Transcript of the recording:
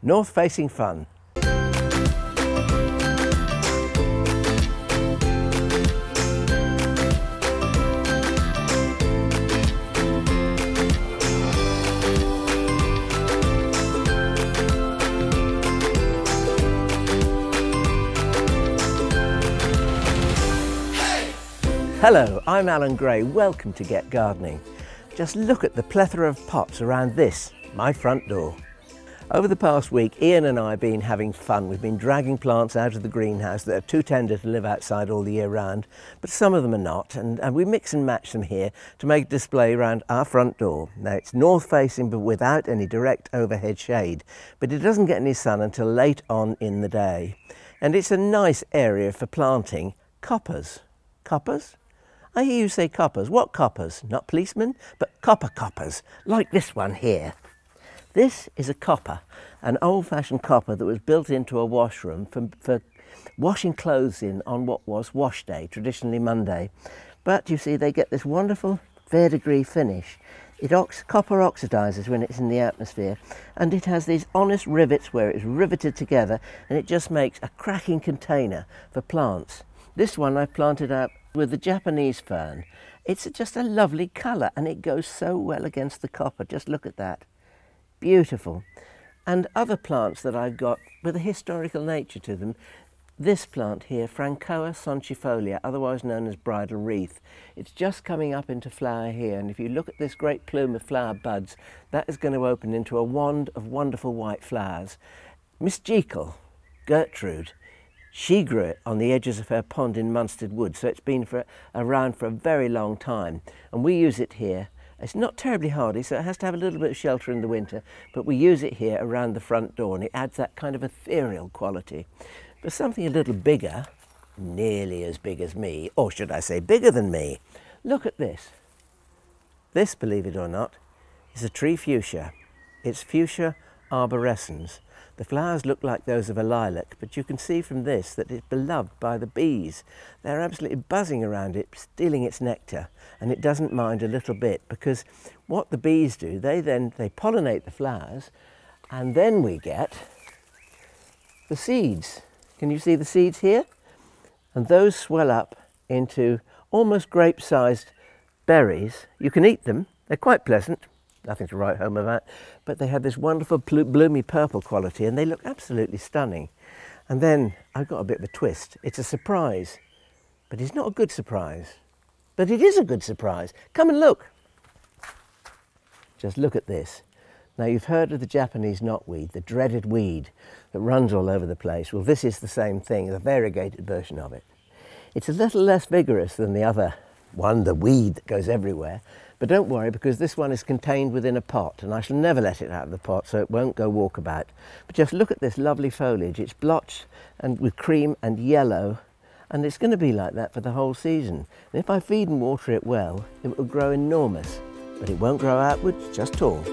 North-facing fun. Hello, I'm Alan Gray. Welcome to Get Gardening. Just look at the plethora of pots around this, my front door. Over the past week, Ian and I have been having fun. We've been dragging plants out of the greenhouse that are too tender to live outside all the year round, but some of them are not, and we mix and match them here to make a display around our front door. Now, it's north-facing but without any direct overhead shade, but it doesn't get any sun until late on in the day. And it's a nice area for planting coppers. Coppers? I hear you say coppers. What coppers? Not policemen, but coppers, like this one here. This is a copper, an old-fashioned copper that was built into a washroom for washing clothes in on what was wash day, traditionally Monday. But you see, they get this wonderful verdigris finish. Copper oxidizes when it's in the atmosphere, and it has these honest rivets where it's riveted together, and it just makes a cracking container for plants. This one I've planted out with the Japanese fern. It's just a lovely colour, and it goes so well against the copper. Just look at that. Beautiful. And other plants that I've got with a historical nature to them. This plant here, Francoa sonchifolia, otherwise known as bridal wreath. It's just coming up into flower here, and if you look at this great plume of flower buds, that is going to open into a wand of wonderful white flowers. Miss Jekyll, Gertrude, she grew it on the edges of her pond in Munstead Wood, so it's been around for a very long time, and we use it here. It's not terribly hardy, so it has to have a little bit of shelter in the winter, but we use it here around the front door, and it adds that kind of ethereal quality. But something a little bigger, nearly as big as me, or should I say bigger than me, look at this. This, believe it or not, is a tree fuchsia. It's Fuchsia arborescens. The flowers look like those of a lilac, but you can see from this that it's beloved by the bees. They're absolutely buzzing around it, stealing its nectar, and it doesn't mind a little bit, because what the bees do, they pollinate the flowers, and then we get the seeds. Can you see the seeds here? And those swell up into almost grape-sized berries. You can eat them. They're quite pleasant. Nothing to write home about, but they have this wonderful bloomy purple quality, and they look absolutely stunning. And then I've got a bit of a twist. It's a surprise, but it's not a good surprise. But it is a good surprise. Come and look. Just look at this. Now, you've heard of the Japanese knotweed, the dreaded weed that runs all over the place. Well, this is the same thing, a variegated version of it. It's a little less vigorous than the other one, the weed that goes everywhere. But don't worry, because this one is contained within a pot, and I shall never let it out of the pot, so it won't go walkabout. But just look at this lovely foliage. It's blotched and with cream and yellow, and it's going to be like that for the whole season. And if I feed and water it well, it will grow enormous, but it won't grow outwards, just tall.